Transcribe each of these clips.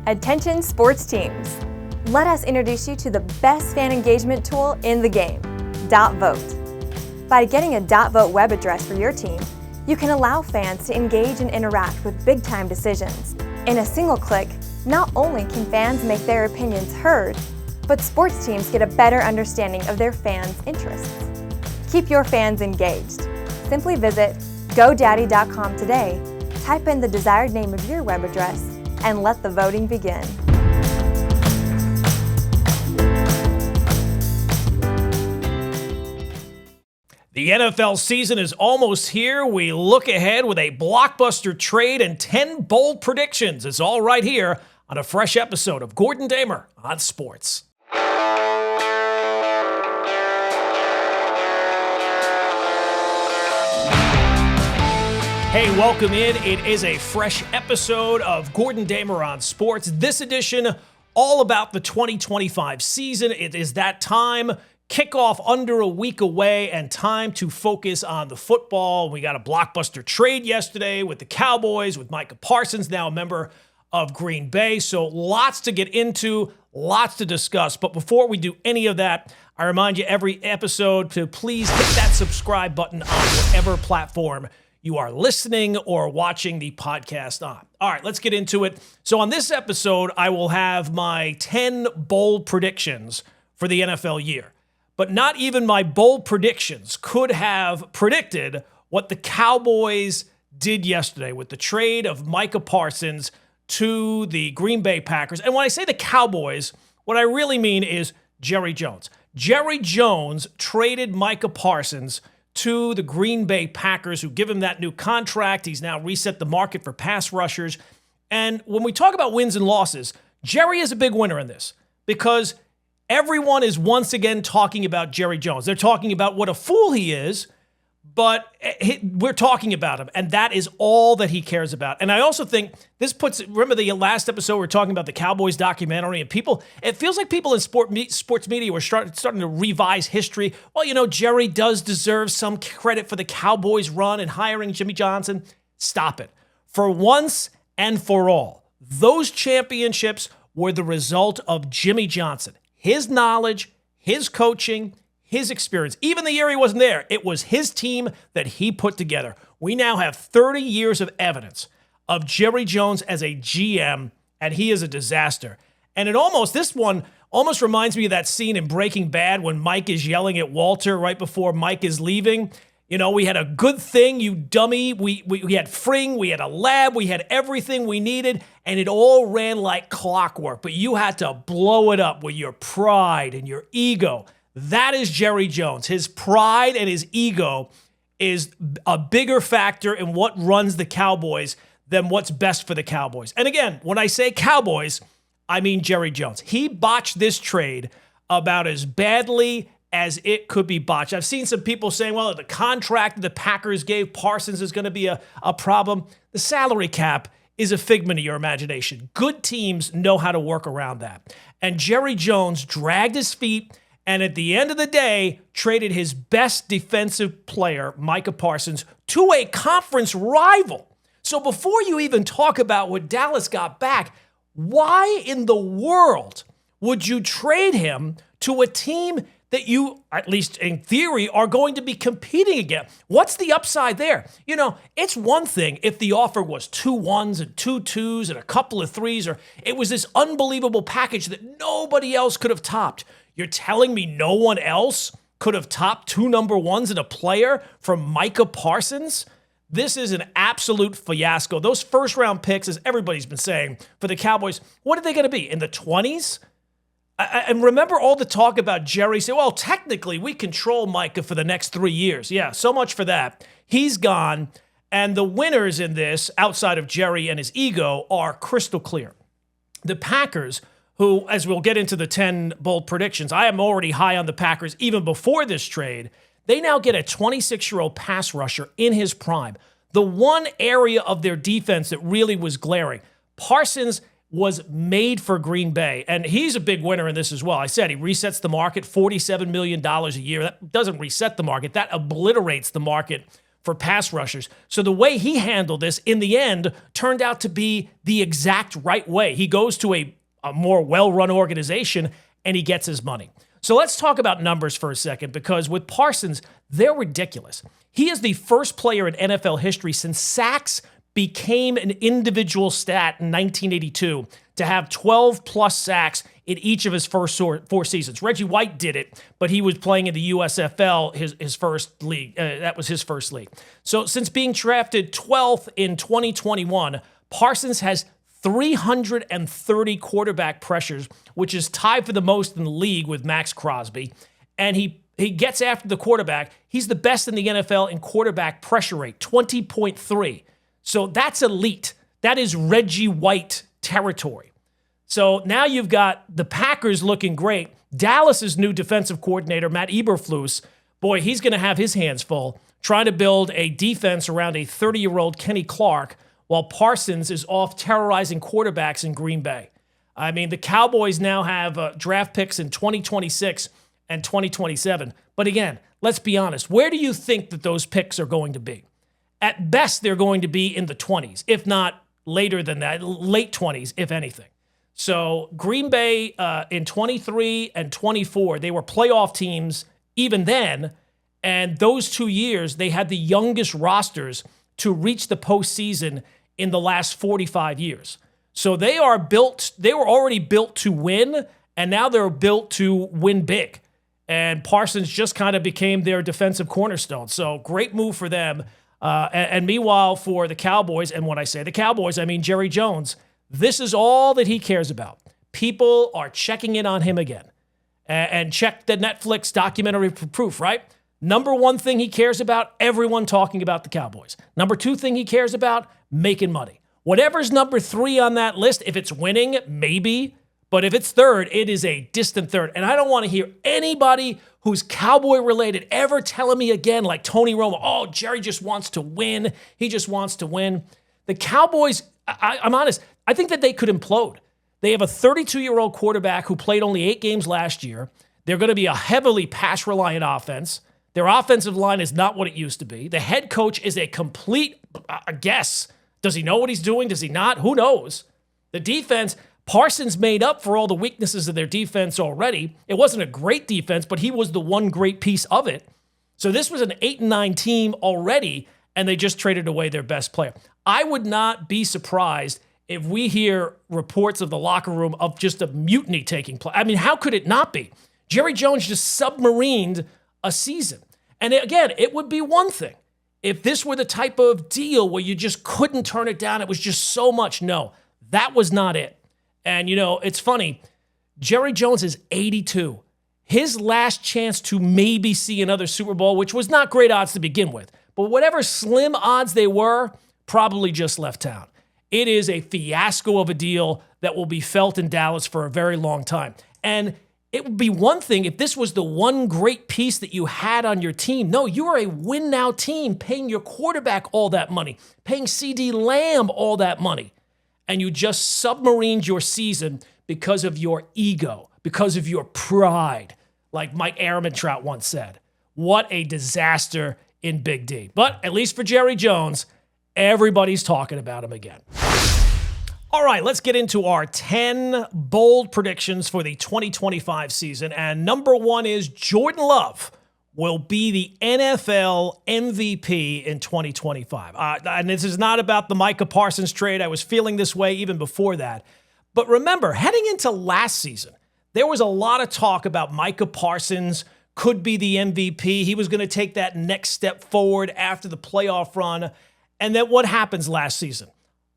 Attention sports teams. Let us introduce you to the best fan engagement tool in the game, .vote. By getting a .vote web address for your team, you can allow fans to engage and interact with big-time decisions. In a single click, not only can fans make their opinions heard, but sports teams get a better understanding of their fans' interests. Keep your fans engaged. Simply visit GoDaddy.com today, type in the desired name of your web address, and let the voting begin. The NFL season is almost here. We look ahead with a blockbuster trade and 10 bold predictions. It's all right here on a fresh episode of Gordon Damer on Sports. Hey, welcome in. It is a fresh episode of Gordon Damer on Sports. This edition, all about the 2025 season. It is that time. Kickoff under a week away and time to focus on the football. We got a blockbuster trade yesterday with the Cowboys, with Micah Parsons, now a member of Green Bay. So lots to get into, lots to discuss. But before we do any of that, I remind you every episode to please hit that subscribe button on whatever platform you are listening or watching the podcast on. All right, let's get into it. So on this episode, I will have my 10 bold predictions for the NFL year. But not even my bold predictions could have predicted what the Cowboys did yesterday with the trade of Micah Parsons to the Green Bay Packers. And when I say the Cowboys, what I really mean is Jerry Jones. Jerry Jones traded Micah Parsons to the Green Bay Packers, who give him that new contract. He's now reset the market for pass rushers. And when we talk about wins and losses, Jerry is a big winner in this because everyone is once again talking about Jerry Jones. They're talking about what a fool he is, but we're talking about him, and that is all that he cares about. And I also think this puts, remember the last episode we were talking about the Cowboys documentary, and people, it feels like people in sports media were starting to revise history. Well, you know, Jerry does deserve some credit for the Cowboys run and hiring Jimmy Johnson. Stop it. For once and for all, those championships were the result of Jimmy Johnson. His knowledge, his coaching, his experience. Even the year he wasn't there, it was his team that he put together. We now have 30 years of evidence of Jerry Jones as a GM, and he is a disaster. And this one almost reminds me of that scene in Breaking Bad when Mike is yelling at Walter right before Mike is leaving. You know, we had a good thing, you dummy. We had Fring, we had a lab, we had everything we needed, and it all ran like clockwork. But you had to blow it up with your pride and your ego. That is Jerry Jones. His pride and his ego is a bigger factor in what runs the Cowboys than what's best for the Cowboys. And again, when I say Cowboys, I mean Jerry Jones. He botched this trade about as badly as it could be botched. I've seen some people saying, well, the contract the Packers gave Parsons is going to be a problem. The salary cap is a figment of your imagination. Good teams know how to work around that. And Jerry Jones dragged his feet and at the end of the day, traded his best defensive player, Micah Parsons, to a conference rival. So before you even talk about what Dallas got back, why in the world would you trade him to a team that you, at least in theory, are going to be competing against? What's the upside there? You know, it's one thing if the offer was 2 1s and 2 2s and a couple of 3s, or it was this unbelievable package that nobody else could have topped. You're telling me no one else could have topped 2 number 1s and a player from Micah Parsons? This is an absolute fiasco. Those first-round picks, as everybody's been saying, for the Cowboys, what are they going to be, in the 20s? And remember all the talk about Jerry saying, well, technically we control Micah for the next 3 years. Yeah, so much for that. He's gone, and the winners in this, outside of Jerry and his ego, are crystal clear. The Packers, who, as we'll get into the 10 bold predictions, I am already high on the Packers even before this trade. They now get a 26-year-old pass rusher in his prime. The one area of their defense that really was glaring. Parsons was made for Green Bay, and he's a big winner in this as well. I said he resets the market, $47 million a year. That doesn't reset the market. That obliterates the market for pass rushers. So the way he handled this in the end turned out to be the exact right way. He goes to a more well-run organization and he gets his money. So let's talk about numbers for a second, because with Parsons, they're ridiculous. He is the first player in NFL history since sacks became an individual stat in 1982 to have 12-plus sacks in each of his first four seasons. Reggie White did it, but he was playing in the USFL, his first league. That was his first league. So since being drafted 12th in 2021, Parsons has 330 quarterback pressures, which is tied for the most in the league with Max Crosby. And he gets after the quarterback. He's the best in the NFL in quarterback pressure rate, 20.3. So that's elite. That is Reggie White territory. So now you've got the Packers looking great. Dallas's new defensive coordinator, Matt Eberflus, boy, he's going to have his hands full trying to build a defense around a 30-year-old Kenny Clark, while Parsons is off terrorizing quarterbacks in Green Bay. I mean, the Cowboys now have draft picks in 2026 and 2027. But again, let's be honest. Where do you think that those picks are going to be? At best, they're going to be in the 20s, if not later than that, late 20s, if anything. So Green Bay in 23 and 24, they were playoff teams even then. And those 2 years, they had the youngest rosters to reach the postseason in the last 45 years. So they were already built to win, and now they're built to win big. And Parsons just kind of became their defensive cornerstone. So great move for them. And meanwhile, for the Cowboys, and when I say the Cowboys, I mean Jerry Jones, this is all that he cares about. People are checking in on him again. And check the Netflix documentary for proof, right? Number one thing he cares about, everyone talking about the Cowboys. Number two thing he cares about, making money. Whatever's number three on that list, if it's winning, maybe. But if it's third, it is a distant third. And I don't want to hear anybody who's Cowboy-related ever telling me again, like Tony Romo, oh, Jerry just wants to win. He just wants to win. The Cowboys, I'm honest, I think that they could implode. They have a 32-year-old quarterback who played only 8 games last year. They're going to be a heavily pass-reliant offense. Their offensive line is not what it used to be. The head coach is a complete guess. Does he know what he's doing? Does he not? Who knows? The defense, Parsons made up for all the weaknesses of their defense already. It wasn't a great defense, but he was the one great piece of it. So this was an 8-9 team already, and they just traded away their best player. I would not be surprised if we hear reports of the locker room of just a mutiny taking place. I mean, how could it not be? Jerry Jones just submarined a season. And again, it would be one thing if this were the type of deal where you just couldn't turn it down. It was just so much. No, that was not it. And, you know, it's funny. Jerry Jones is 82. His last chance to maybe see another Super Bowl, which was not great odds to begin with, but whatever slim odds they were, probably just left town. It is a fiasco of a deal that will be felt in Dallas for a very long time. And it would be one thing if this was the one great piece that you had on your team. No, you are a win-now team, paying your quarterback all that money, paying CD Lamb all that money, and you just submarined your season because of your ego, because of your pride, like Mike Ehrmantraut once said. What a disaster in Big D. But at least for Jerry Jones, everybody's talking about him again. All right, let's get into our 10 bold predictions for the 2025 season. And number one is Jordan Love will be the NFL MVP in 2025. And this is not about the Micah Parsons trade. I was feeling this way even before that. But remember, heading into last season, there was a lot of talk about Micah Parsons could be the MVP. He was going to take that next step forward after the playoff run. And then what happens last season?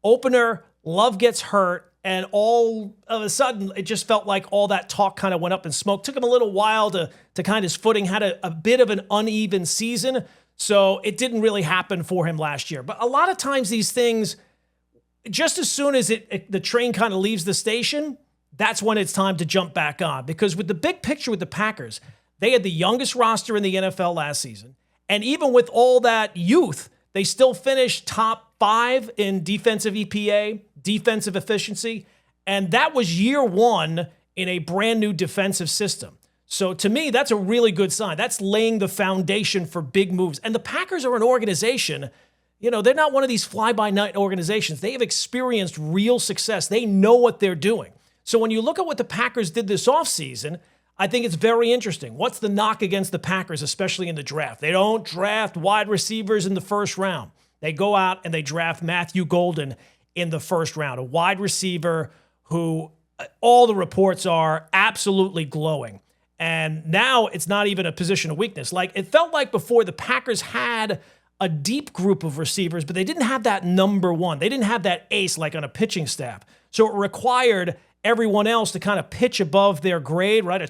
Opener, Love gets hurt, and all of a sudden, it just felt like all that talk kind of went up in smoke. Took him a little while to kind his footing, had a bit of an uneven season, so it didn't really happen for him last year. But a lot of times these things, just as soon as the train kind of leaves the station, that's when it's time to jump back on. Because with the big picture with the Packers, they had the youngest roster in the NFL last season, and even with all that youth, they still finished top 5 in defensive EPA, defensive efficiency, and that was year one in a brand new defensive system. So to me, that's a really good sign. That's laying the foundation for big moves. And the Packers are an organization, they're not one of these fly-by-night organizations. They have experienced real success. They know what they're doing. So when you look at what the Packers did this offseason, I think it's very interesting. What's the knock against the Packers, especially in the draft? They don't draft wide receivers in the first round. They go out and they draft Matthew Golden in the first round, a wide receiver who all the reports are absolutely glowing. And now it's not even a position of weakness. Like it felt like before the Packers had a deep group of receivers, but they didn't have that number one. They didn't have that ace like on a pitching staff. So it required everyone else to kind of pitch above their grade, right?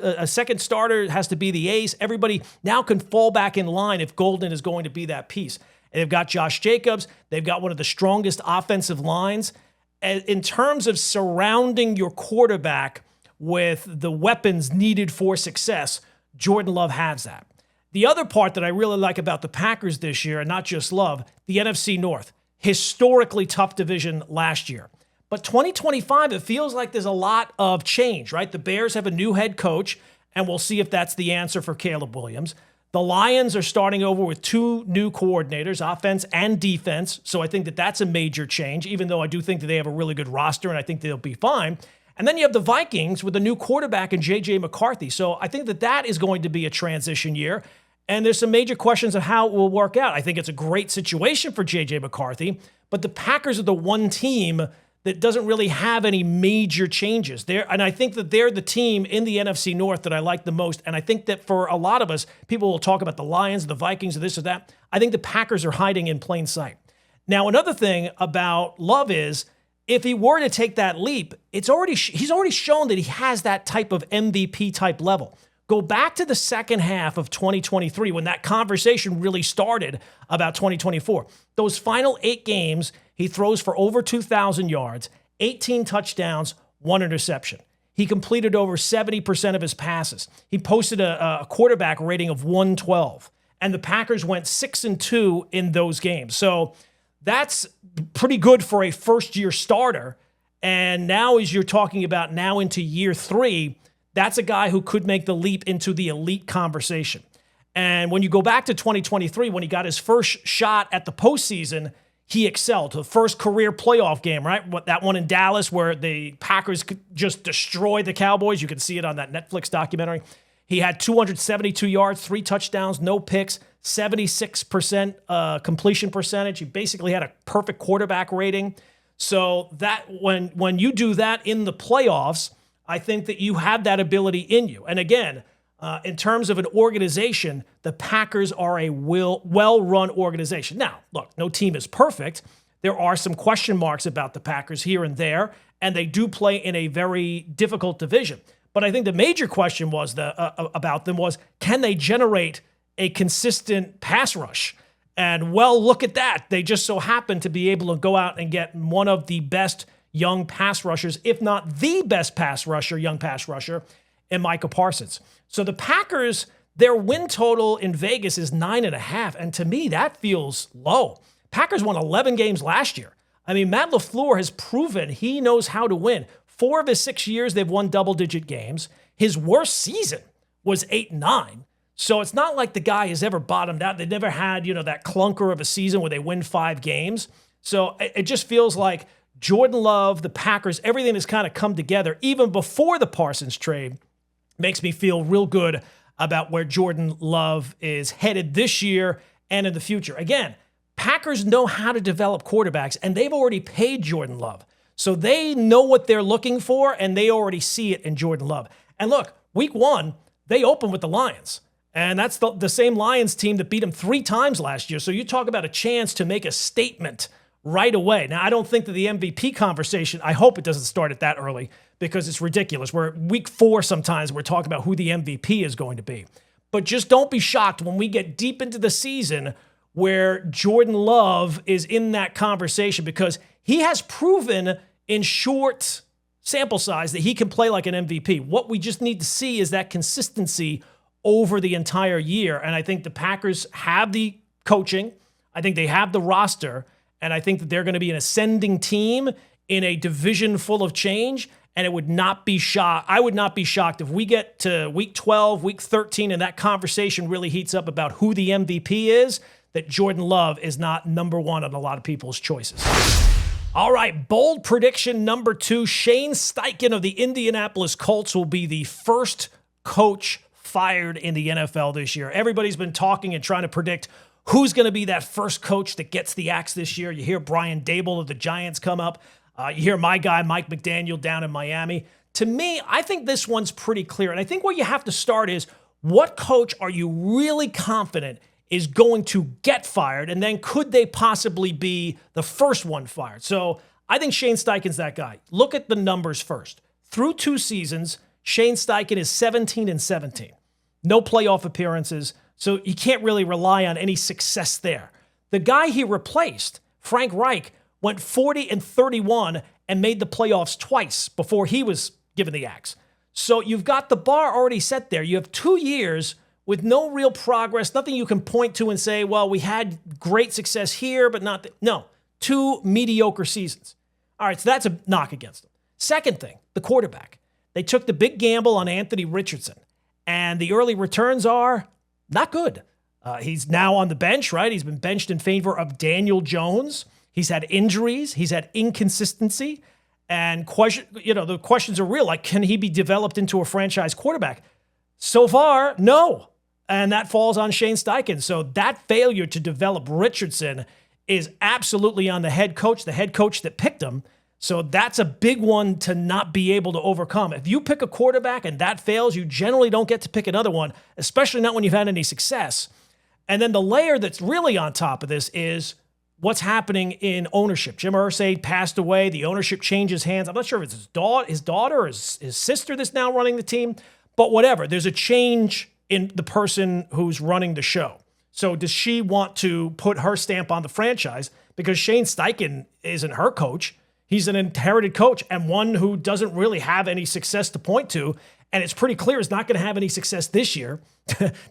A second starter has to be the ace. Everybody now can fall back in line if Golden is going to be that piece. And they've got Josh Jacobs. They've got one of the strongest offensive lines. And in terms of surrounding your quarterback with the weapons needed for success, Jordan Love has that. The other part that I really like about the Packers this year, and not just Love, the NFC North. Historically tough division last year. But 2025, it feels like there's a lot of change, right? The Bears have a new head coach, and we'll see if that's the answer for Caleb Williams. The Lions are starting over with two new coordinators, offense and defense. So I think that that's a major change, even though I do think that they have a really good roster, and I think they'll be fine. And then you have the Vikings with a new quarterback in J.J. McCarthy. So I think that that is going to be a transition year. And there's some major questions of how it will work out. I think it's a great situation for J.J. McCarthy, but the Packers are the one team that doesn't really have any major changes. And I think that they're the team in the NFC North that I like the most. And I think that for a lot of us, people will talk about the Lions, the Vikings, or this or that. I think the Packers are hiding in plain sight. Now, another thing about Love is if he were to take that leap, he's already shown that he has that type of MVP type level. Go back to the second half of 2023 when that conversation really started about 2024. Those final 8 games, he throws for over 2,000 yards, 18 touchdowns, 1 interception. He completed over 70% of his passes. He posted a quarterback rating of 112, and the Packers went 6-2 in those games. So that's pretty good for a first-year starter. And now as you're talking about now into year 3, that's a guy who could make the leap into the elite conversation. And when you go back to 2023, when he got his first shot at the postseason, he excelled. The first career playoff game, right? That one in Dallas where the Packers could just destroy the Cowboys. You can see it on that Netflix documentary. He had 272 yards, 3 touchdowns, no picks, 76% completion percentage. He basically had a perfect quarterback rating. So that when you do that in the playoffs, I think that you have that ability in you. And again, in terms of an organization, the Packers are a well-run organization. Now, look, no team is perfect. There are some question marks about the Packers here and there, and they do play in a very difficult division. But I think the major question was about them was, can they generate a consistent pass rush? And well, look at that. They just so happen to be able to go out and get one of the best young pass rushers, if not the best young pass rusher, in Micah Parsons. So the Packers, their win total in Vegas is 9.5, and to me, that feels low. Packers won 11 games last year. I mean, Matt LaFleur has proven he knows how to win. 4 of his 6 years, they've won double-digit games. His worst season was 8-9. So it's not like the guy has ever bottomed out. They never had, that clunker of a season where they win 5 games. So it just feels like Jordan Love, the Packers, everything has kind of come together even before the Parsons trade. Makes me feel real good about where Jordan Love is headed this year and in the future. Again, Packers know how to develop quarterbacks, and they've already paid Jordan Love. So they know what they're looking for, and they already see it in Jordan Love. And look, week 1, they opened with the Lions. And that's the same Lions team that beat them 3 times last year. So you talk about a chance to make a statement right away. Now, I don't think that the MVP conversation, I hope it doesn't start at that early because it's ridiculous. We're week 4 sometimes, we're talking about who the MVP is going to be. But just don't be shocked when we get deep into the season where Jordan Love is in that conversation because he has proven in short sample size that he can play like an MVP. What we just need to see is that consistency over the entire year. And I think the Packers have the coaching. I think they have the roster. And I think that they're going to be an ascending team in a division full of change. And it would not be shocked. I would not be shocked if we get to week 12, week 13, and that conversation really heats up about who the MVP is, that Jordan Love is not number one on a lot of people's choices. All right, bold prediction number 2. Shane Steichen of the Indianapolis Colts will be the first coach fired in the NFL this year. Everybody's been talking and trying to predict who's going to be that first coach that gets the axe this year. You hear Brian Dable of the Giants come up. You hear my guy, Mike McDaniel, down in Miami. To me, I think this one's pretty clear. And I think where you have to start is, what coach are you really confident is going to get fired? And then could they possibly be the first one fired? So I think Shane Steichen's that guy. Look at the numbers first. Through 2 seasons, Shane Steichen is 17-17. No playoff appearances. So you can't really rely on any success there. The guy he replaced, Frank Reich, went 40-31 and made the playoffs twice before he was given the axe. So you've got the bar already set there. You have 2 years with no real progress, nothing you can point to and say, well, we had great success here, but not no, 2 mediocre seasons. All right, so that's a knock against them. Second thing, the quarterback. They took the big gamble on Anthony Richardson, and the early returns are not good. He's now on the bench, right? He's been benched in favor of Daniel Jones. He's had injuries. He's had inconsistency. And the questions are real. Like, can he be developed into a franchise quarterback? So far, no. And that falls on Shane Steichen. So that failure to develop Richardson is absolutely on the head coach that picked him. So that's a big one to not be able to overcome. If you pick a quarterback and that fails, you generally don't get to pick another one, especially not when you've had any success. And then the layer that's really on top of this is what's happening in ownership. Jim Irsay passed away. The ownership changes hands. I'm not sure if it's his daughter or his sister that's now running the team, but whatever. There's a change in the person who's running the show. So does she want to put her stamp on the franchise? Because Shane Steichen isn't her coach. He's an inherited coach and one who doesn't really have any success to point to. And it's pretty clear he's not going to have any success this year.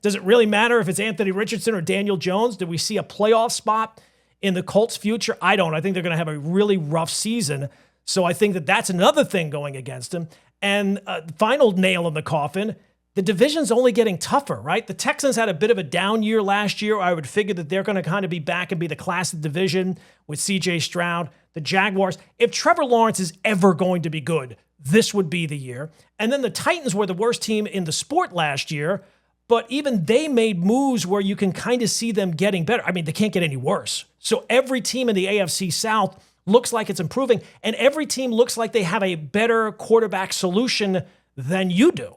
Does it really matter if it's Anthony Richardson or Daniel Jones? Do we see a playoff spot in the Colts' future? I don't. I think they're going to have a really rough season. So I think that that's another thing going against him. And final nail in the coffin, the division's only getting tougher, right? The Texans had a bit of a down year last year. I would figure that they're going to kind of be back and be the class of the division with C.J. Stroud. The Jaguars, if Trevor Lawrence is ever going to be good, this would be the year. And then the Titans were the worst team in the sport last year, but even they made moves where you can kind of see them getting better. I mean, they can't get any worse. So every team in the AFC South looks like it's improving, and every team looks like they have a better quarterback solution than you do.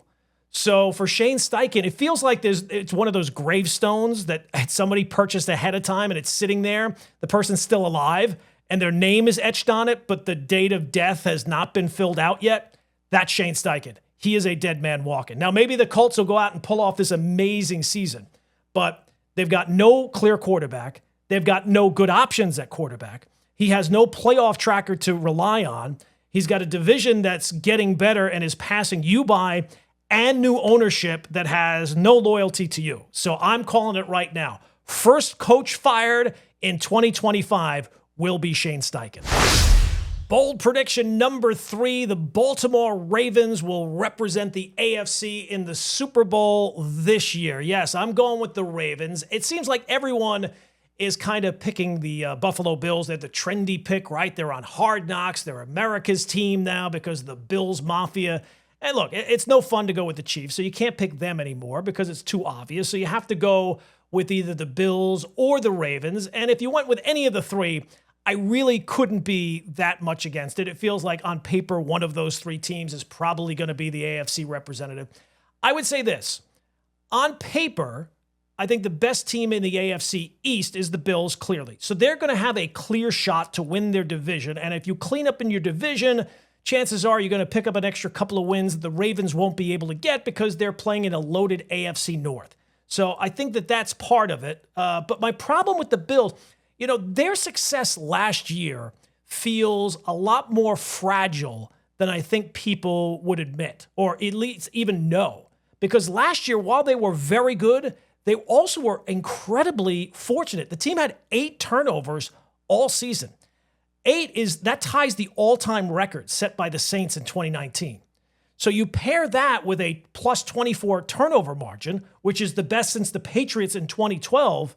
So for Shane Steichen, it feels like it's one of those gravestones that somebody purchased ahead of time and it's sitting there. The person's still alive and their name is etched on it, but the date of death has not been filled out yet. That's Shane Steichen. He is a dead man walking. Now, maybe the Colts will go out and pull off this amazing season, but they've got no clear quarterback. They've got no good options at quarterback. He has no playoff tracker to rely on. He's got a division that's getting better and is passing you by, and new ownership that has no loyalty to you. So I'm calling it right now. First coach fired in 2025 will be Shane Steichen. Bold prediction number 3, the Baltimore Ravens will represent the AFC in the Super Bowl this year. Yes, I'm going with the Ravens. It seems like everyone is kind of picking the Buffalo Bills. They're the trendy pick, right? They're on Hard Knocks. They're America's team now because of the Bills Mafia. And look, it's no fun to go with the Chiefs, so you can't pick them anymore because it's too obvious. So you have to go with either the Bills or the Ravens. And if you went with any of the 3, I really couldn't be that much against it. It feels like on paper, one of those 3 teams is probably going to be the AFC representative. I would say this. On paper, I think the best team in the AFC East is the Bills, clearly. So they're going to have a clear shot to win their division. And if you clean up in your division, chances are you're going to pick up an extra couple of wins that the Ravens won't be able to get because they're playing in a loaded AFC North. So I think that that's part of it. But my problem with the Bills, their success last year feels a lot more fragile than I think people would admit, or at least even know. Because last year, while they were very good, they also were incredibly fortunate. The team had 8 turnovers all season. that ties the all-time record set by the Saints in 2019. So you pair that with a plus 24 turnover margin, which is the best since the Patriots in 2012,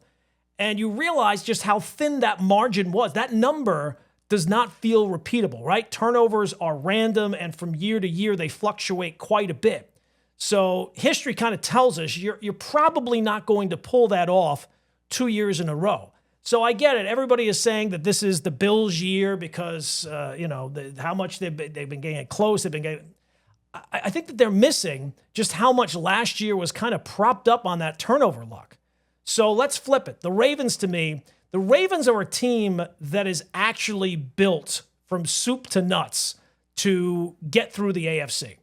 and you realize just how thin that margin was. That number does not feel repeatable, right? Turnovers are random, and from year to year, they fluctuate quite a bit. So history kind of tells us you're probably not going to pull that off 2 years in a row. So I get it. Everybody is saying that this is the Bills' year because, how much they've been getting close. They've been getting. I think that they're missing just how much last year was kind of propped up on that turnover luck. So let's flip it. The Ravens, to me, the Ravens are a team that is actually built from soup to nuts to get through the AFC,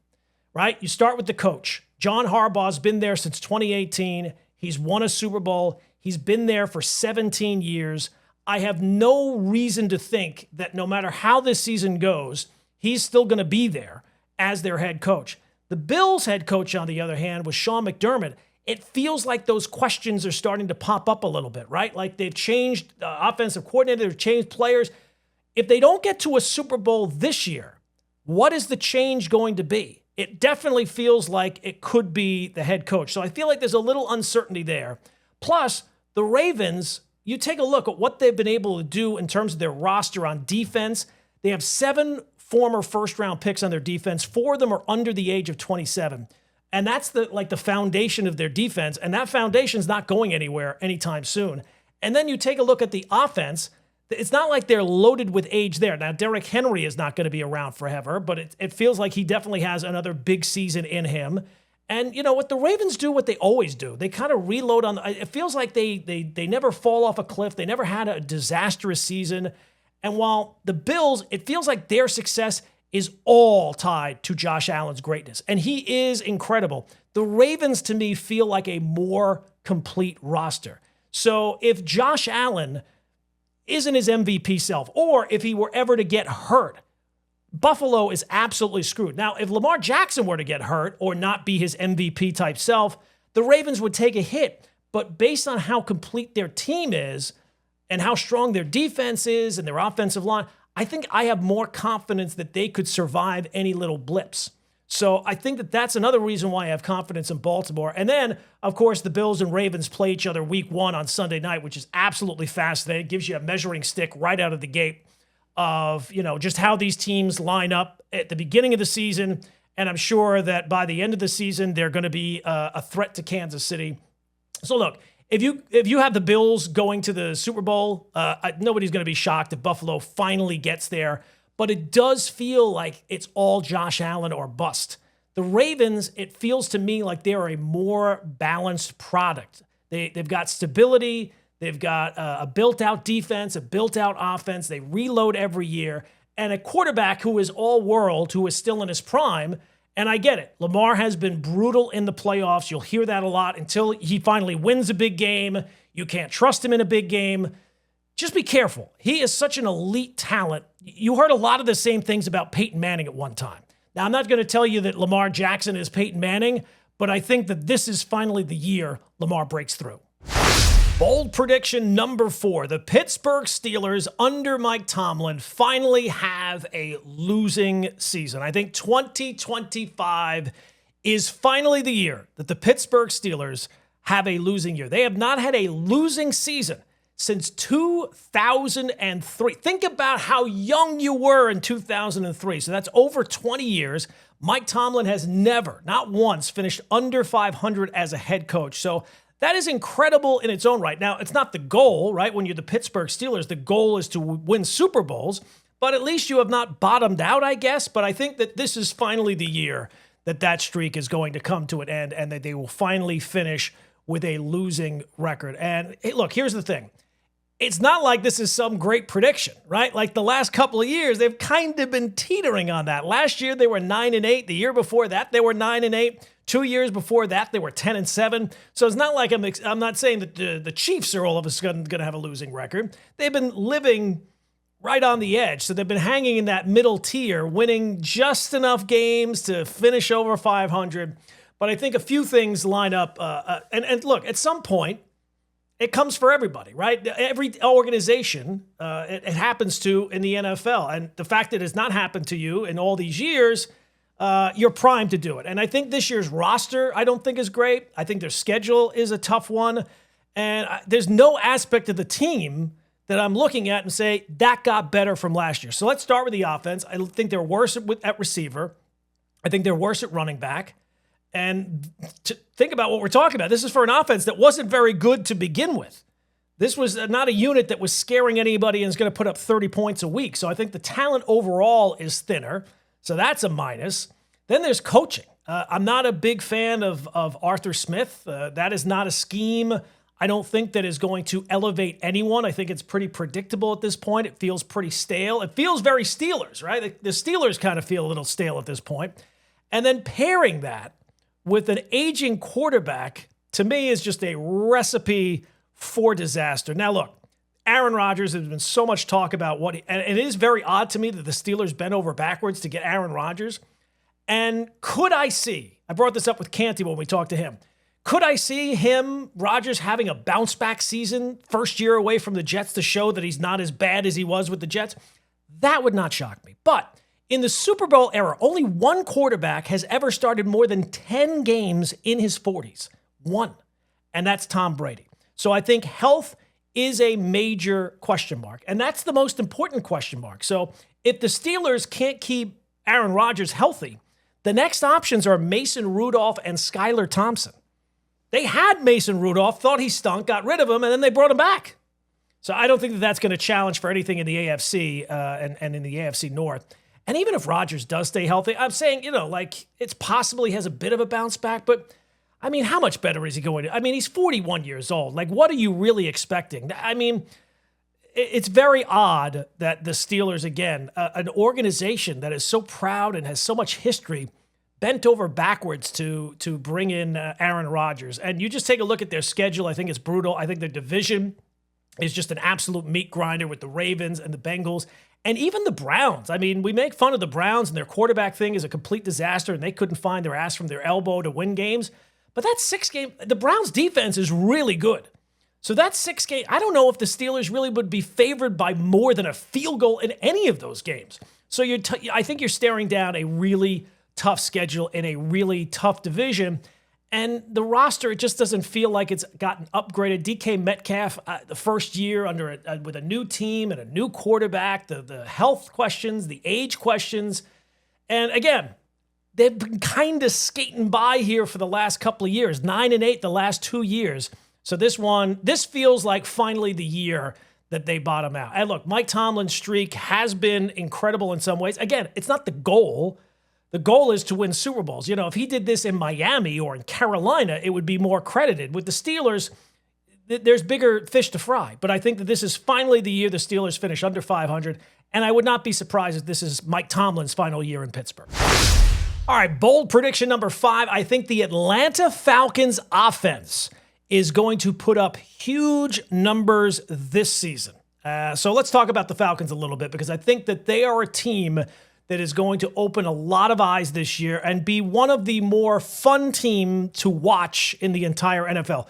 right? You start with the coach. John Harbaugh's been there since 2018. He's won a Super Bowl. He's been there for 17 years. I have no reason to think that no matter how this season goes, he's still going to be there as their head coach. The Bills' head coach, on the other hand, was Sean McDermott. It feels like those questions are starting to pop up a little bit, right? Like they've changed offensive coordinator, they've changed players. If they don't get to a Super Bowl this year, what is the change going to be? It definitely feels like it could be the head coach. So I feel like there's a little uncertainty there. Plus, the Ravens, you take a look at what they've been able to do in terms of their roster on defense. They have 7 former first-round picks on their defense. 4 of them are under the age of 27. And that's the foundation of their defense. And that foundation's not going anywhere anytime soon. And then you take a look at the offense. It's not like they're loaded with age there. Now, Derrick Henry is not going to be around forever, but it feels like he definitely has another big season in him. And you know what? The Ravens do what they always do. They kind of reload on. It feels like they never fall off a cliff. They never had a disastrous season. And while the Bills, it feels like their success is all tied to Josh Allen's greatness. And he is incredible. The Ravens, to me, feel like a more complete roster. So if Josh Allen isn't his MVP self, or if he were ever to get hurt, Buffalo is absolutely screwed. Now, if Lamar Jackson were to get hurt or not be his MVP type self, the Ravens would take a hit. But based on how complete their team is, and how strong their defense is and their offensive line, I think I have more confidence that they could survive any little blips. So I think that that's another reason why I have confidence in Baltimore. And then, of course, the Bills and Ravens play each other week 1 on Sunday night, which is absolutely fascinating. It gives you a measuring stick right out of the gate of, just how these teams line up at the beginning of the season. And I'm sure that by the end of the season, they're going to be a threat to Kansas City. So look, If you have the Bills going to the Super Bowl, nobody's going to be shocked if Buffalo finally gets there. But it does feel like it's all Josh Allen or bust. The Ravens, it feels to me like they're a more balanced product. They've got stability. They've got a built-out defense, a built-out offense. They reload every year. And a quarterback who is all-world, who is still in his prime. And I get it. Lamar has been brutal in the playoffs. You'll hear that a lot until he finally wins a big game. You can't trust him in a big game. Just be careful. He is such an elite talent. You heard a lot of the same things about Peyton Manning at one time. Now, I'm not going to tell you that Lamar Jackson is Peyton Manning, but I think that this is finally the year Lamar breaks through. Bold prediction number 4. The Pittsburgh Steelers under Mike Tomlin finally have a losing season. I think 2025 is finally the year that the Pittsburgh Steelers have a losing year. They have not had a losing season since 2003. Think about how young you were in 2003. So that's over 20 years. Mike Tomlin has never, not once, finished under 500 as a head coach. So that is incredible in its own right. Now, it's not the goal, right? When you're the Pittsburgh Steelers, the goal is to win Super Bowls, but at least you have not bottomed out, I guess. But I think that this is finally the year that streak is going to come to an end and that they will finally finish with a losing record. And hey, look, here's the thing. It's not like this is some great prediction, right? Like the last couple of years, they've kind of been teetering on that. Last year, they were 9-8. The year before that, they were 9-8. 2 years before that, they were 10-7. So it's not like I'm not saying that the Chiefs are all of a sudden going to have a losing record. They've been living right on the edge. So they've been hanging in that middle tier, winning just enough games to finish over 500. But I think a few things line up. And look, at some point, it comes for everybody, right? Every organization, it happens to in the NFL. And the fact that it's not happened to you in all these years, you're primed to do it. And I think this year's roster, I don't think is great. I think their schedule is a tough one. And there's no aspect of the team that I'm looking at and say, that got better from last year. So let's start with the offense. I think they're worse at receiver. I think they're worse at running back. And to think about what we're talking about, this is for an offense that wasn't very good to begin with. This was not a unit that was scaring anybody and is going to put up 30 points a week. So I think the talent overall is thinner. So that's a minus. Then there's coaching. I'm not a big fan of Arthur Smith. That is not a scheme I don't think that is going to elevate anyone. I think it's pretty predictable at this point. It feels pretty stale. It feels very Steelers, right? The Steelers kind of feel a little stale at this point. And then pairing that with an aging quarterback, to me, is just a recipe for disaster. Now, look, Aaron Rodgers, there's been so much talk about and it is very odd to me that the Steelers bent over backwards to get Aaron Rodgers. And could I brought this up with Canty when we talked to him, could I see Rodgers, having a bounce back season, first year away from the Jets to show that he's not as bad as he was with the Jets? That would not shock me. But in the Super Bowl era, only one quarterback has ever started more than 10 games in his 40s. One. And that's Tom Brady. So I think health is a major question mark. And that's the most important question mark. So if the Steelers can't keep Aaron Rodgers healthy, the next options are Mason Rudolph and Skylar Thompson. They had Mason Rudolph, thought he stunk, got rid of him, and then they brought him back. So I don't think that that's going to challenge for anything in the AFC and in the AFC North. And even if Rodgers does stay healthy, I'm saying, it's possible he has a bit of a bounce back, but I mean, how much better is he going to? I mean, he's 41 years old. Like, what are you really expecting? I mean, it's very odd that the Steelers, again, an organization that is so proud and has so much history, bent over backwards to bring in Aaron Rodgers. And you just take a look at their schedule. I think it's brutal. I think their division is just an absolute meat grinder with the Ravens and the Bengals and even the Browns. I mean, we make fun of the Browns and their quarterback thing is a complete disaster and they couldn't find their ass from their elbow to win games. But that 6-game, the Browns defense is really good. So that 6-game, I don't know if the Steelers really would be favored by more than a field goal in any of those games. So I think you're staring down a really tough schedule in a really tough division. And the roster, it just doesn't feel like it's gotten upgraded. DK Metcalf, the first year with a new team and a new quarterback, the health questions, the age questions. And again, they've been kind of skating by here for the last couple of years, 9-8 the last 2 years. So this feels like finally the year that they bottom out. And look, Mike Tomlin's streak has been incredible in some ways. Again, it's not the goal. The goal is to win Super Bowls. If he did this in Miami or in Carolina, it would be more credited. With the Steelers, there's bigger fish to fry. But I think that this is finally the year the Steelers finish under 500, and I would not be surprised if this is Mike Tomlin's final year in Pittsburgh. All right, bold prediction number 5. I think the Atlanta Falcons offense is going to put up huge numbers this season. So let's talk about the Falcons a little bit because I think that they are a team that is going to open a lot of eyes this year and be one of the more fun team to watch in the entire NFL.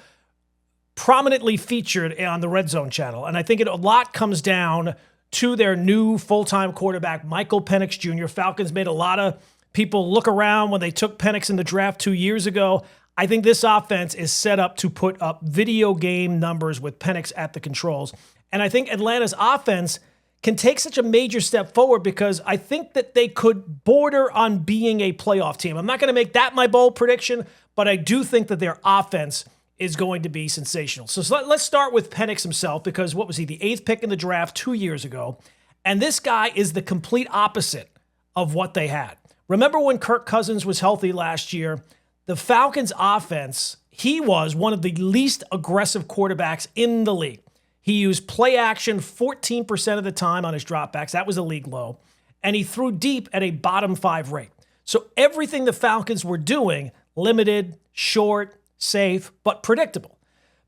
Prominently featured on the Red Zone channel. And I think a lot comes down to their new full-time quarterback, Michael Penix Jr. Falcons made a lot of people look around when they took Penix in the draft 2 years ago. I think this offense is set up to put up video game numbers with Penix at the controls. And I think Atlanta's offense can take such a major step forward because I think that they could border on being a playoff team. I'm not going to make that my bold prediction, but I do think that their offense is going to be sensational. So let's start with Penix himself because what was he, the 8th pick in the draft 2 years ago? And this guy is the complete opposite of what they had. Remember when Kirk Cousins was healthy last year? The Falcons offense, he was one of the least aggressive quarterbacks in the league. He used play action 14% of the time on his dropbacks. That was a league low. And he threw deep at a bottom 5 rate. So everything the Falcons were doing, limited, short, safe, but predictable.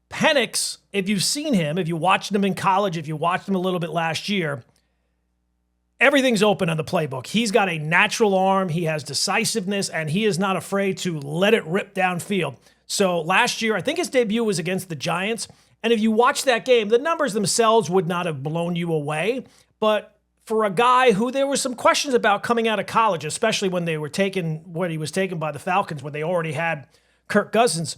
Penix, if you've seen him, if you watched him in college, if you watched him a little bit last year, everything's open on the playbook. He's got a natural arm, he has decisiveness, and he is not afraid to let it rip downfield. So last year, I think his debut was against the Giants, And if you watch that game, the numbers themselves would not have blown you away. But for a guy who there were some questions about coming out of college, especially when he was taken by the Falcons, when they already had Kirk Cousins,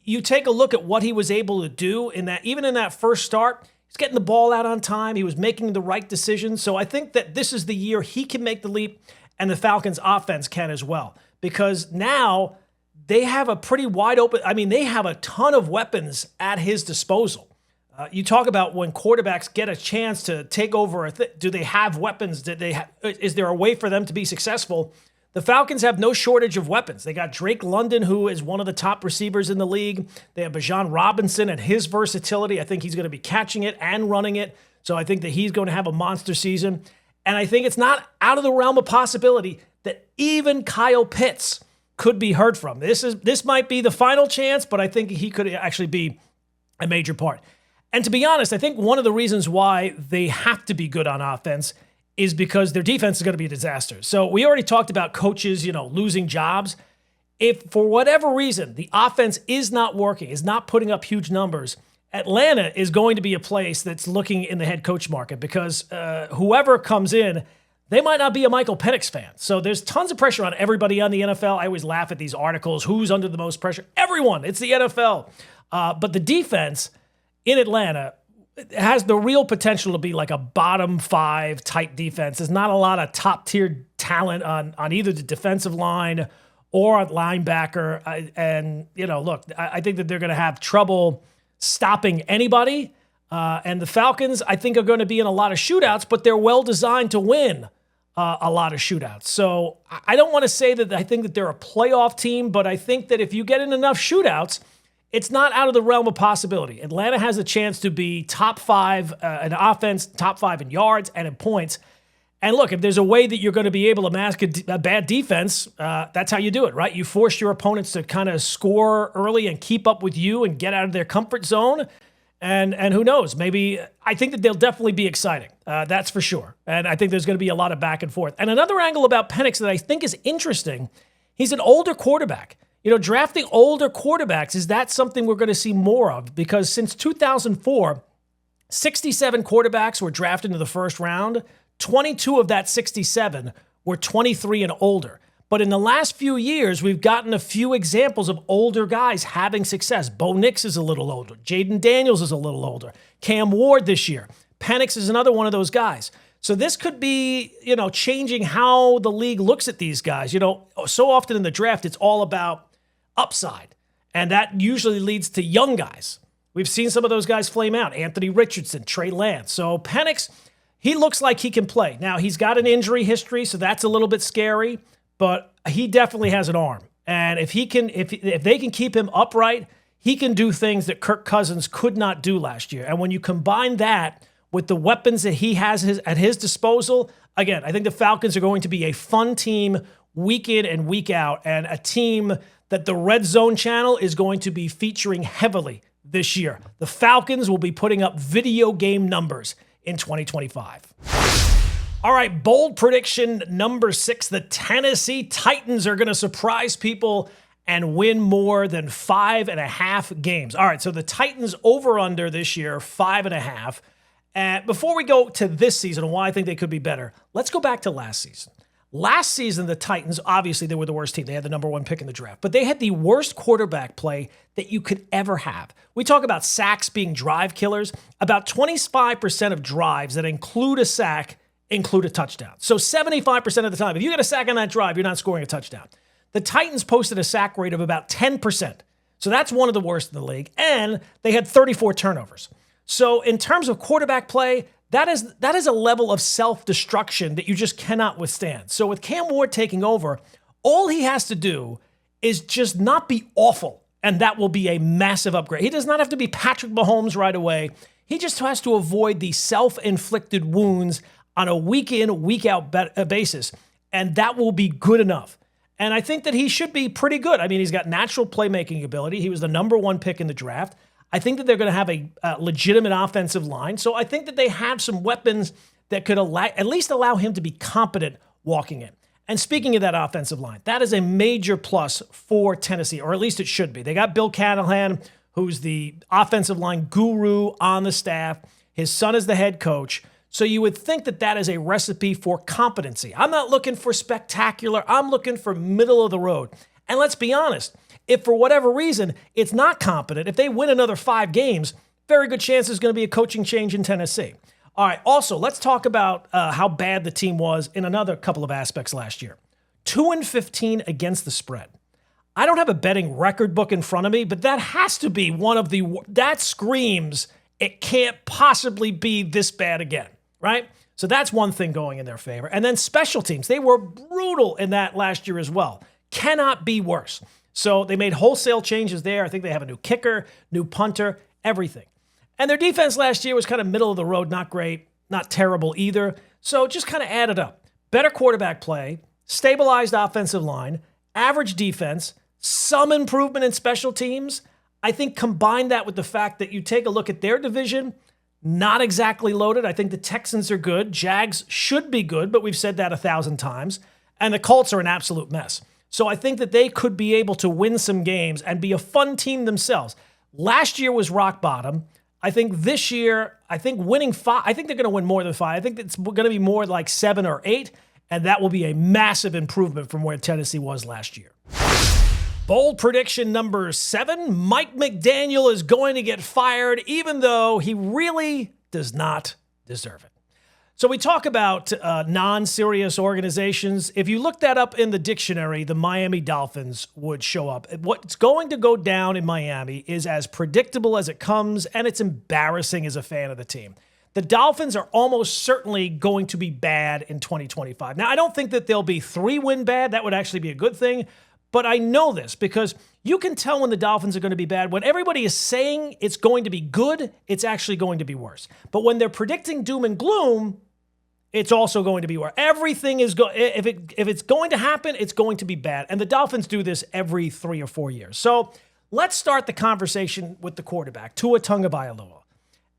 you take a look at what he was able to do even in that first start. He's getting the ball out on time. He was making the right decisions. So I think that this is the year he can make the leap, and the Falcons offense can as well. Because now they have a pretty wide open, they have a ton of weapons at his disposal. You talk about when quarterbacks get a chance to take over, do they have weapons? Is there a way for them to be successful? The Falcons have no shortage of weapons. They got Drake London, who is one of the top receivers in the league. They have Bijan Robinson and his versatility. I think he's going to be catching it and running it. So I think that he's going to have a monster season. And I think it's not out of the realm of possibility that even Kyle Pitts could be heard from. This might be the final chance, but I think he could actually be a major part. And to be honest, I think one of the reasons why they have to be good on offense is because their defense is going to be a disaster. So we already talked about coaches, losing jobs. If for whatever reason the offense is not working, is not putting up huge numbers, Atlanta is going to be a place that's looking in the head coach market because whoever comes in, they might not be a Michael Penix fan. So there's tons of pressure on everybody on the NFL. I always laugh at these articles. Who's under the most pressure? Everyone. It's the NFL. But the defense in Atlanta has the real potential to be like a bottom 5 type defense. There's not a lot of top tier talent on either the defensive line or at linebacker. I think that they're going to have trouble stopping anybody. And the Falcons, I think, are going to be in a lot of shootouts, but they're well designed to win a lot of shootouts. So I don't want to say that I think that they're a playoff team, but I think that if you get in enough shootouts, it's not out of the realm of possibility. Atlanta has a chance to be top 5 in offense, top 5 in yards and in points. And look, if there's a way that you're going to be able to mask a bad defense, that's how you do it, right? You force your opponents to kind of score early and keep up with you and get out of their comfort zone. And who knows? Maybe I think that they'll definitely be exciting. That's for sure. And I think there's going to be a lot of back and forth. And another angle about Penix that I think is interesting, he's an older quarterback. Drafting older quarterbacks, is that something we're going to see more of? Because since 2004, 67 quarterbacks were drafted into the first round. 22 of that 67 were 23 and older. But in the last few years, we've gotten a few examples of older guys having success. Bo Nix is a little older. Jaden Daniels is a little older. Cam Ward this year. Penix is another one of those guys. So this could be, changing how the league looks at these guys. So often in the draft, it's all about upside. And that usually leads to young guys. We've seen some of those guys flame out. Anthony Richardson, Trey Lance. So Penix, he looks like he can play. Now, he's got an injury history, so that's a little bit scary, but he definitely has an arm. And if they can keep him upright, he can do things that Kirk Cousins could not do last year. And when you combine that with the weapons that he has at his disposal, again, I think the Falcons are going to be a fun team week in and week out, and a team that the Red Zone channel is going to be featuring heavily this year. The Falcons will be putting up video game numbers in 2025. All right, bold prediction number 6. The Tennessee Titans are going to surprise people and win more than 5.5 games. All right, so the Titans over-under this year, 5.5. And before we go to this season and why I think they could be better, let's go back to last season. Last season, the Titans, obviously, they were the worst team. They had the number 1 pick in the draft. But they had the worst quarterback play that you could ever have. We talk about sacks being drive killers. About 25% of drives that include a sack include a touchdown. So 75% of the time, if you get a sack on that drive, you're not scoring a touchdown. The Titans posted a sack rate of about 10%. So that's one of the worst in the league. And they had 34 turnovers. So in terms of quarterback play, that is a level of self-destruction that you just cannot withstand. So with Cam Ward taking over, all he has to do is just not be awful, and that will be a massive upgrade. He does not have to be Patrick Mahomes right away. He just has to avoid the self-inflicted wounds on a week-in, week-out basis, and that will be good enough. And I think that he should be pretty good. I mean, he's got natural playmaking ability. He was the number 1 pick in the draft. I think that they're going to have a legitimate offensive line. So I think that they have some weapons that could at least allow him to be competent walking in. And speaking of that offensive line, that is a major plus for Tennessee, or at least it should be. They got Bill Callahan, who's the offensive line guru on the staff. His son is the head coach. So you would think that that is a recipe for competency. I'm not looking for spectacular. I'm looking for middle of the road. And let's be honest, if for whatever reason it's not competent, if they win another 5 games, very good chance there's going to be a coaching change in Tennessee. All right, also, let's talk about how bad the team was in another couple of aspects last year. 2-15 against the spread. I don't have a betting record book in front of me, but that has to be that screams it can't possibly be this bad again, right? So that's one thing going in their favor. And then special teams, they were brutal in that last year as well. Cannot be worse. So they made wholesale changes there. I think they have a new kicker, new punter, everything. And their defense last year was kind of middle of the road, not great, not terrible either. So just kind of added up. Better quarterback play, stabilized offensive line, average defense, some improvement in special teams. I think combine that with the fact that you take a look at their division, not exactly loaded. I think the Texans are good. Jags should be good, but we've said that 1,000 times. And the Colts are an absolute mess. So I think that they could be able to win some games and be a fun team themselves. Last year was rock bottom. I think this year, winning 5, I think they're going to win more than 5. I think it's going to be more like 7 or 8, and that will be a massive improvement from where Tennessee was last year. Bold prediction number 7, Mike McDaniel is going to get fired, even though he really does not deserve it. So we talk about non-serious organizations. If you look that up in the dictionary, the Miami Dolphins would show up. What's going to go down in Miami is as predictable as it comes, and it's embarrassing as a fan of the team. The Dolphins are almost certainly going to be bad in 2025. Now, I don't think that they'll be 3-win bad. That would actually be a good thing. But I know this because you can tell when the Dolphins are going to be bad. When everybody is saying it's going to be good, it's actually going to be worse. But when they're predicting doom and gloom, it's also going to be worse. Everything is if it's going to happen, it's going to be bad. And the Dolphins do this every 3 or 4 years. So let's start the conversation with the quarterback, Tua Tagovailoa.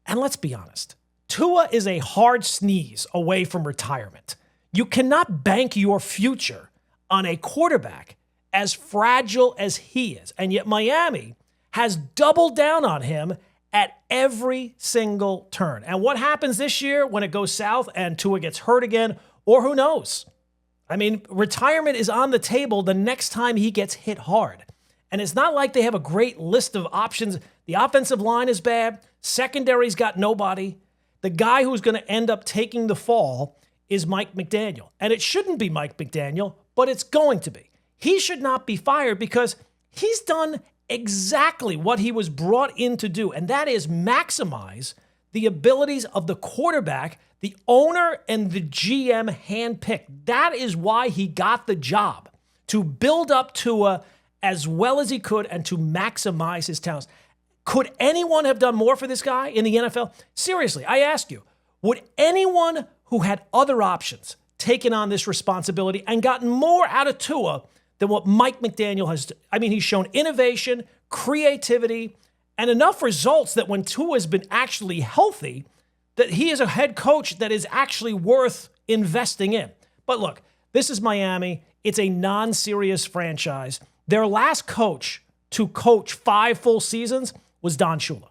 And let's be honest, Tua is a hard sneeze away from retirement. You cannot bank your future on a quarterback as fragile as he is. And yet Miami has doubled down on him at every single turn. And what happens this year when it goes south and Tua gets hurt again, or who knows? I mean, retirement is on the table the next time he gets hit hard. And it's not like they have a great list of options. The offensive line is bad. Secondary's got nobody. The guy who's going to end up taking the fall is Mike McDaniel. And it shouldn't be Mike McDaniel, but it's going to be. He should not be fired because he's done exactly what he was brought in to do, and that is maximize the abilities of the quarterback, the owner, and the GM handpicked. That is why he got the job, to build up Tua as well as he could and to maximize his talents. Could anyone have done more for this guy in the NFL? Seriously, I ask you, would anyone who had other options taken on this responsibility and gotten more out of Tua than what Mike McDaniel has? I mean, he's shown innovation, creativity, and enough results that when Tua has been actually healthy, that he is a head coach that is actually worth investing in. But look, this is Miami. It's a non-serious franchise. Their last coach to coach 5 full seasons was Don Shula.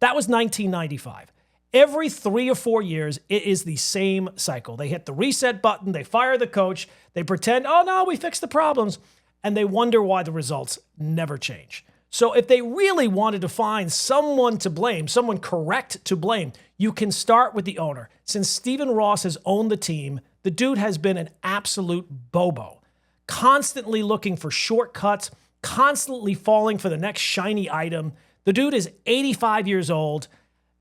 That was 1995. Every 3 or 4 years, it is the same cycle. They hit the reset button, they fire the coach, they pretend, oh no, we fixed the problems, and they wonder why the results never change. So if they really wanted to find someone to blame, someone correct to blame, you can start with the owner. Since Stephen Ross has owned the team, the dude has been an absolute bobo, constantly looking for shortcuts, constantly falling for the next shiny item. The dude is 85 years old.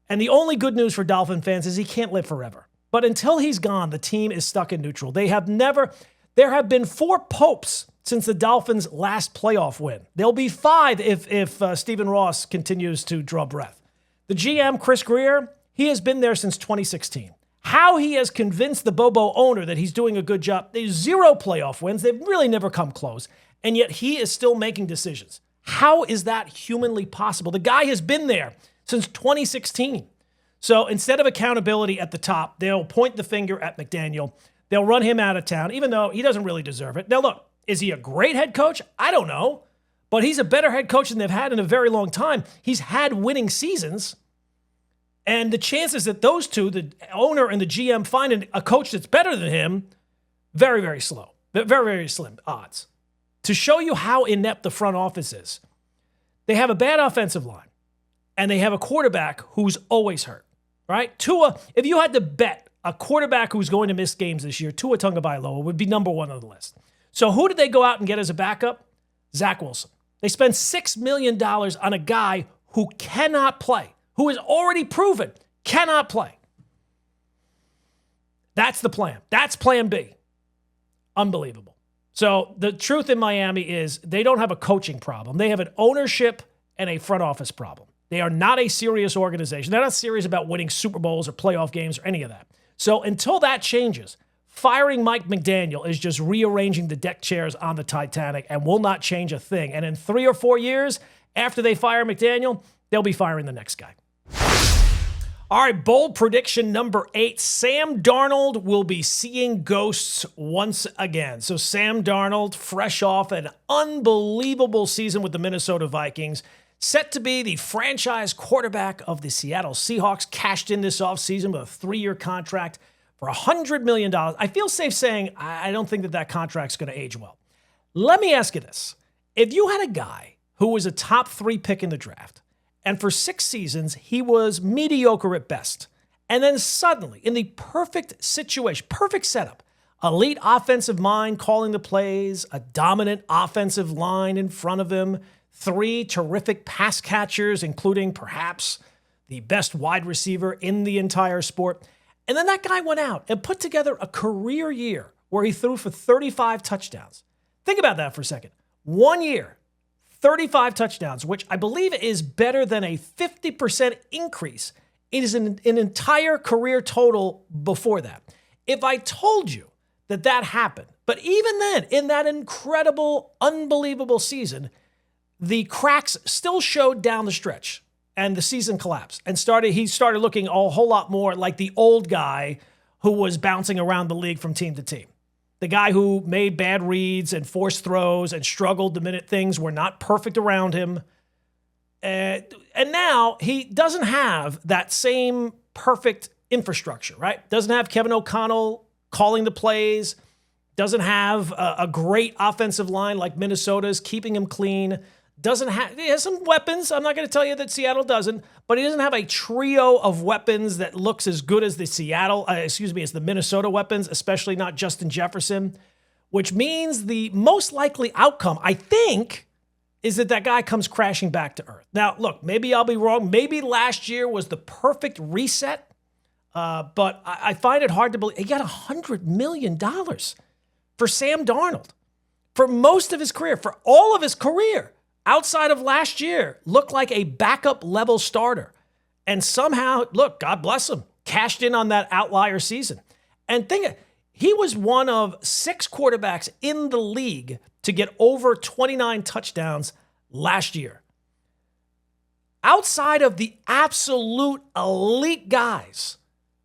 And the only good news for Dolphin fans is he can't live forever. But until he's gone, the team is stuck in neutral. There have been 4 popes since the Dolphins' last playoff win. There'll be 5 if Stephen Ross continues to draw breath. The GM, Chris Greer, he has been there since 2016. How he has convinced the Bobo owner that he's doing a good job, there's 0 playoff wins. They've really never come close. And yet he is still making decisions. How is that humanly possible? The guy has been there since 2016. So instead of accountability at the top, they'll point the finger at McDaniel. They'll run him out of town, even though he doesn't really deserve it. Now, look, is he a great head coach? I don't know. but he's a better head coach than they've had in a very long time. He's had winning seasons. And the chances that those two, the owner and the GM, find a coach that's better than him, very, very slow. Very, very slim odds. To show you how inept the front office is, they have a bad offensive line, and they have a quarterback who's always hurt, right? Tua, if you had to bet a quarterback who's going to miss games this year, Tua Tagovailoa would be number one on the list. So who did they go out and get as a backup? Zach Wilson. They spent $6 million on a guy who cannot play, who is already proven cannot play. That's the plan. That's plan B. Unbelievable. So the truth in Miami is they don't have a coaching problem. They have an ownership and a front office problem. They are not a serious organization. They're not serious about winning Super Bowls or playoff games or any of that. So until that changes, firing Mike McDaniel is just rearranging the deck chairs on the Titanic and will not change a thing. And in 3 or 4 years, after they fire McDaniel, they'll be firing the next guy. All right, bold prediction number 8. Sam Darnold will be seeing ghosts once again. So Sam Darnold, fresh off an unbelievable season with the Minnesota Vikings, set to be the franchise quarterback of the Seattle Seahawks, cashed in this offseason with a 3-year contract for $100 million. I feel safe saying I don't think that contract's going to age well. Let me ask you this. If you had a guy who was a top 3 pick in the draft, and for 6 seasons, he was mediocre at best. And then suddenly, in the perfect situation, perfect setup, elite offensive mind calling the plays, a dominant offensive line in front of him, 3 terrific pass catchers, including perhaps the best wide receiver in the entire sport. And then that guy went out and put together a career year where he threw for 35 touchdowns. Think about that for a second. 1 year. 35 touchdowns, which I believe is better than a 50% increase. It is an entire career total before that. If I told you that happened, but even then, in that incredible, unbelievable season, the cracks still showed down the stretch and the season collapsed and he started looking a whole lot more like the old guy who was bouncing around the league from team to team. The guy who made bad reads and forced throws and struggled the minute things were not perfect around him. And now he doesn't have that same perfect infrastructure, right? Doesn't have Kevin O'Connell calling the plays. Doesn't have a great offensive line like Minnesota's, keeping him clean. He has some weapons. I'm not going to tell you that Seattle doesn't, but he doesn't have a trio of weapons that looks as good as as the Minnesota weapons, especially not Justin Jefferson, which means the most likely outcome, I think, is that guy comes crashing back to earth. Now, look, maybe I'll be wrong. Maybe last year was the perfect reset, but I find it hard to believe. He got $100 million for Sam Darnold for most of his career, for all of his career. Outside of last year, looked like a backup level starter. And somehow, look, God bless him, cashed in on that outlier season. And he was one of 6 quarterbacks in the league to get over 29 touchdowns last year. Outside of the absolute elite guys,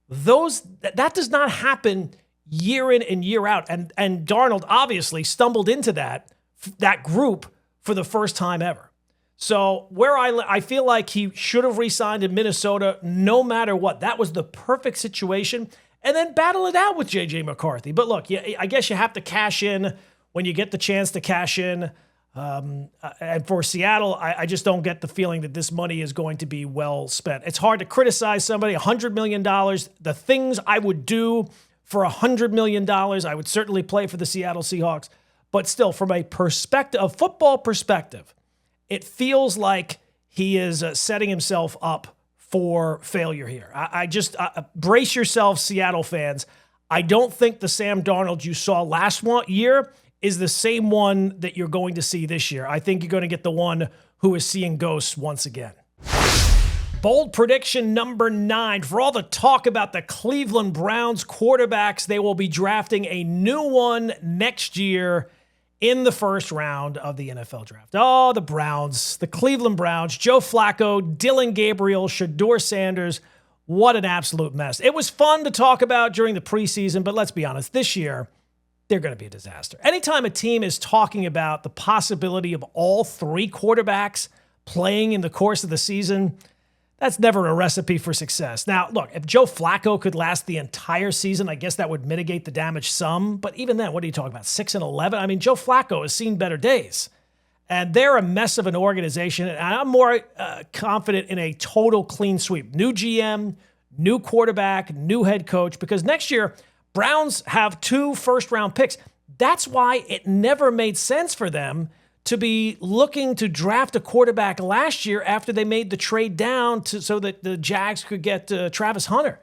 that does not happen year in and year out. And Darnold obviously stumbled into that group for the first time ever. So where I feel like he should have re-signed in Minnesota no matter what. That was the perfect situation. And then battle it out with J.J. McCarthy. But look, I guess you have to cash in when you get the chance to cash in. And for Seattle, I just don't get the feeling that this money is going to be well spent. It's hard to criticize somebody. $100 million. The things I would do for $100 million, I would certainly play for the Seattle Seahawks. But still, from a football perspective, it feels like he is setting himself up for failure here. I just brace yourselves, Seattle fans. I don't think the Sam Darnold you saw last year is the same one that you're going to see this year. I think you're going to get the one who is seeing ghosts once again. Bold prediction number 9. For all the talk about the Cleveland Browns quarterbacks, they will be drafting a new one next year in the first round of the NFL draft. Oh, the Browns, the Cleveland Browns, Joe Flacco, Dylan Gabriel, Shedeur Sanders. What an absolute mess. It was fun to talk about during the preseason, but let's be honest, this year, they're going to be a disaster. Anytime a team is talking about the possibility of all three quarterbacks playing in the course of the season, that's never a recipe for success. Now, look, if Joe Flacco could last the entire season, I guess that would mitigate the damage some. But even then, what are you talking about, 6-11? I mean, Joe Flacco has seen better days. And they're a mess of an organization. And I'm more confident in a total clean sweep. New GM, new quarterback, new head coach. Because next year, Browns have 2 first-round picks. That's why it never made sense for them to be looking to draft a quarterback last year after they made the trade down so that the Jags could get Travis Hunter.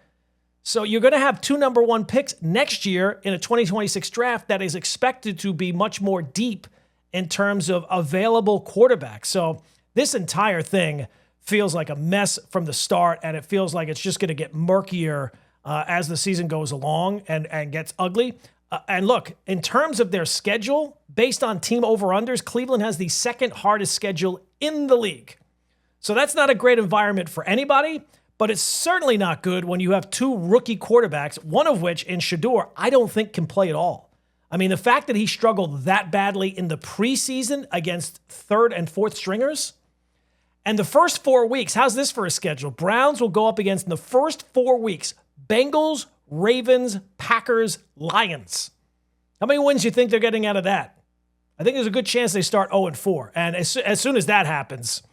So you're going to have 2 number 1 picks next year in a 2026 draft that is expected to be much more deep in terms of available quarterbacks. So this entire thing feels like a mess from the start, and it feels like it's just going to get murkier as the season goes along and gets ugly. And look, in terms of their schedule, based on team over-unders, Cleveland has the second hardest schedule in the league. So that's not a great environment for anybody, but it's certainly not good when you have 2 rookie quarterbacks, one of which, in Shador, I don't think can play at all. I mean, the fact that he struggled that badly in the preseason against 3rd and 4th stringers, and the first 4 weeks, how's this for a schedule? Browns will go up against, in the first 4 weeks, Bengals, Ravens, Packers, Lions. How many wins do you think they're getting out of that? I think there's a good chance they start 0-4. And as soon as that happens,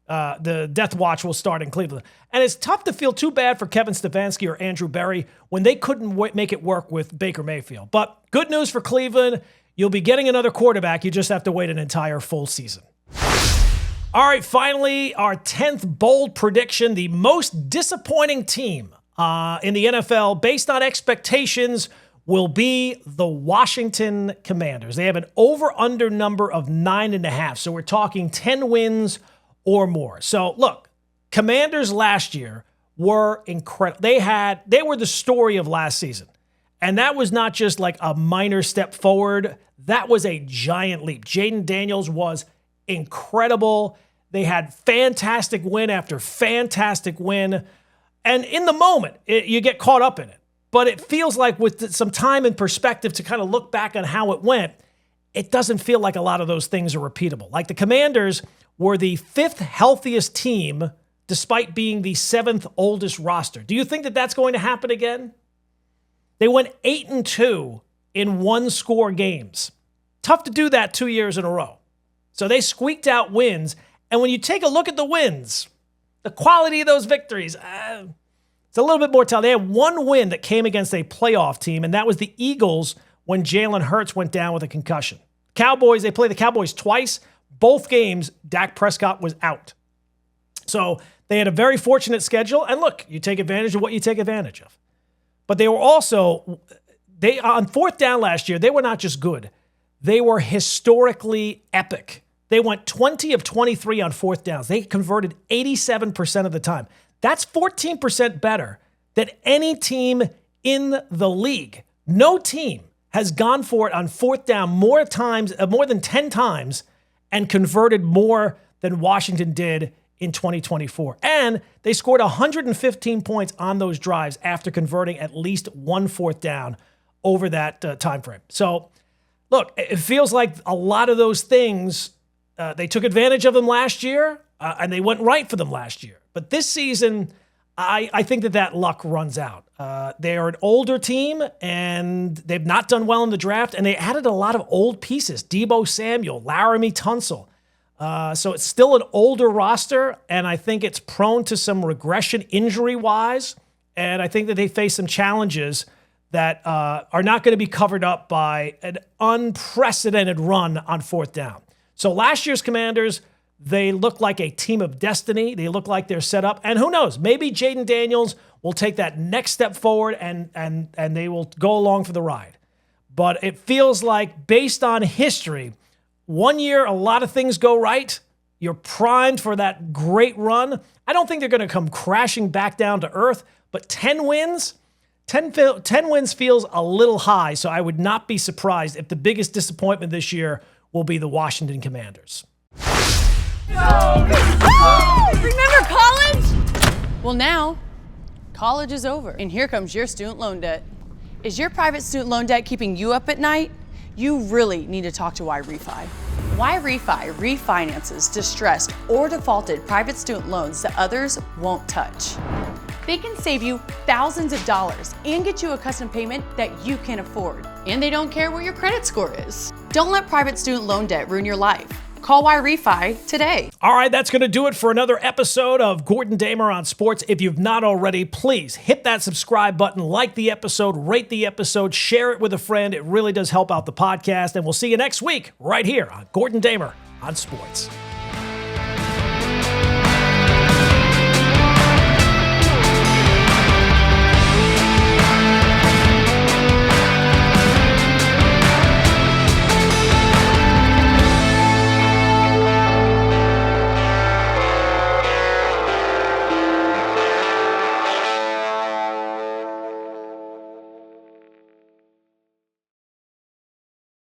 the death watch will start in Cleveland. And it's tough to feel too bad for Kevin Stefanski or Andrew Berry when they couldn't make it work with Baker Mayfield. But good news for Cleveland, you'll be getting another quarterback. You just have to wait an entire full season. All right, finally, our 10th bold prediction, the most disappointing team in the NFL, based on expectations, will be the Washington Commanders. They have an over-under number of 9.5, so we're talking 10 wins or more. So look, Commanders last year were incredible. They were the story of last season, and that was not just like a minor step forward. That was a giant leap. Jaden Daniels was incredible. They had fantastic win after fantastic win. And in the moment, you get caught up in it. But it feels like with some time and perspective to kind of look back on how it went, it doesn't feel like a lot of those things are repeatable. Like the Commanders were the 5th healthiest team despite being the 7th oldest roster. Do you think that that's going to happen again? They went 8-2 in 1-score games. Tough to do that 2 years in a row. So they squeaked out wins. And when you take a look at the wins, the quality of those victories, it's a little bit more telling. They had 1 win that came against a playoff team, and that was the Eagles when Jalen Hurts went down with a concussion. Cowboys, they played the Cowboys twice. Both games, Dak Prescott was out. So they had a very fortunate schedule. And look, you take advantage of what you take advantage of. But they were also, on 4th down last year, they were not just good. They were historically epic. They went 20 of 23 on 4th downs. They converted 87% of the time. That's 14% better than any team in the league. No team has gone for it on 4th down more than 10 times and converted more than Washington did in 2024. And they scored 115 points on those drives after converting at least 1 4th down over that time frame. So, look, it feels like a lot of those things, they took advantage of them last year, and they went right for them last year. But this season, I think that luck runs out. They are an older team, and they've not done well in the draft, and they added a lot of old pieces. Deebo Samuel, Laramie Tunsil. So it's still an older roster, and I think it's prone to some regression injury-wise, and I think that they face some challenges that are not going to be covered up by an unprecedented run on 4th down. So last year's Commanders, they look like a team of destiny. They look like they're set up. And who knows, maybe Jaden Daniels will take that next step forward and they will go along for the ride. But it feels like, based on history, 1 year, a lot of things go right. You're primed for that great run. I don't think they're going to come crashing back down to earth, but 10 wins? 10 wins feels a little high, so I would not be surprised if the biggest disappointment this year will be the Washington Commanders. Remember college? Well, now, college is over, and here comes your student loan debt. Is your private student loan debt keeping you up at night? You really need to talk to YRefi. YRefi refinances distressed or defaulted private student loans that others won't touch. They can save you thousands of dollars and get you a custom payment that you can afford. And they don't care what your credit score is. Don't let private student loan debt ruin your life. Call YRefi today. All right, that's going to do it for another episode of Gordon Damer on Sports. If you've not already, please hit that subscribe button, like the episode, rate the episode, share it with a friend. It really does help out the podcast. And we'll see you next week right here on Gordon Damer on Sports.